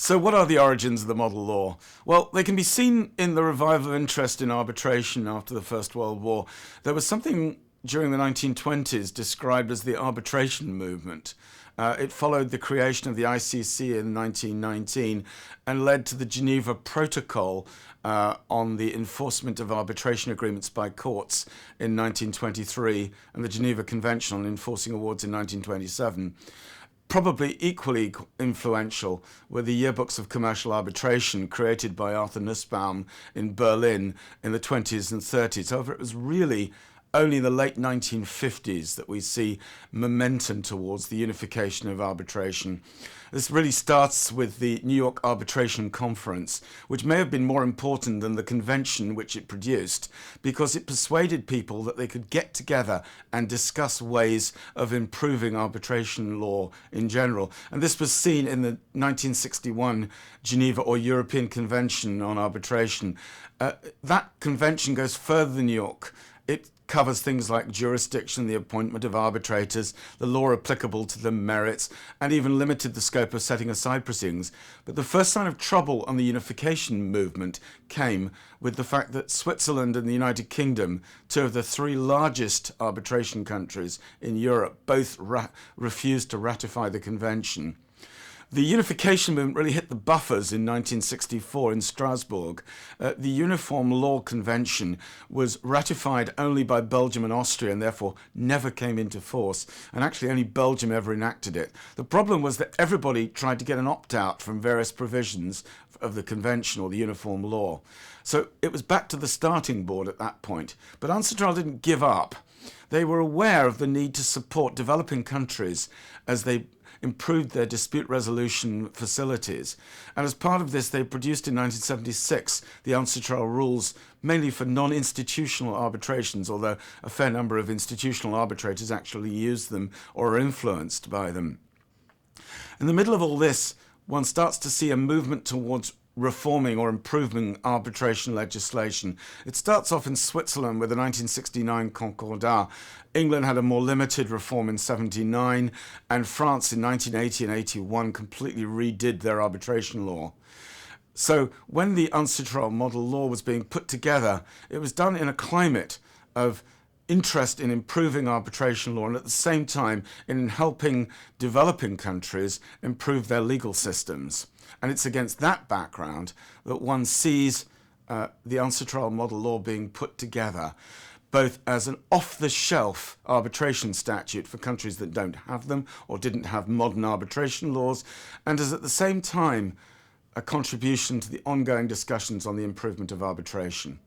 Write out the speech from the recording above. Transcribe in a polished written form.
So what are the origins of the model law? Well, they can be seen in the revival of interest in arbitration after the First World War. There was something during the 1920s described as the arbitration movement. It followed the creation of the ICC in 1919 and led to the Geneva Protocol on the enforcement of arbitration agreements by courts in 1923 and the Geneva Convention on enforcing awards in 1927. Probably equally influential were the yearbooks of commercial arbitration created by Arthur Nussbaum in Berlin in the 20s and 30s. However, it was really only in the late 1950s that we see momentum towards the unification of arbitration. This really starts with the New York Arbitration Conference, which may have been more important than the convention which it produced, because it persuaded people that they could get together and discuss ways of improving arbitration law in general. And this was seen in the 1961 Geneva or European Convention on Arbitration. That convention goes further than New York. It covers things like jurisdiction, the appointment of arbitrators, the law applicable to the merits, and even limited the scope of setting aside proceedings. But the first sign of trouble on the unification movement came with the fact that Switzerland and the United Kingdom, two of the three largest arbitration countries in Europe, both refused to ratify the convention. The unification movement really hit the buffers in 1964 in Strasbourg. The Uniform Law Convention was ratified only by Belgium and Austria and therefore never came into force, and actually only Belgium ever enacted it. The problem was that everybody tried to get an opt-out from various provisions of the convention or the uniform law. So it was back to the starting board at that point. But UNCITRAL didn't give up. They were aware of the need to support developing countries as they improved their dispute resolution facilities. And as part of this, they produced in 1976 the UNCITRAL rules, mainly for non-institutional arbitrations, although a fair number of institutional arbitrators actually use them or are influenced by them. In the middle of all this, one starts to see a movement towards reforming or improving arbitration legislation. It starts off in Switzerland with the 1969 Concordat. England had a more limited reform in 79, and France in 1980 and 81 completely redid their arbitration law. So when the UNCITRAL model law was being put together, it was done in a climate of interest in improving arbitration law and at the same time in helping developing countries improve their legal systems. And it's against that background that one sees the UNCITRAL model law being put together, both as an off-the-shelf arbitration statute for countries that don't have them or didn't have modern arbitration laws, and as at the same time a contribution to the ongoing discussions on the improvement of arbitration.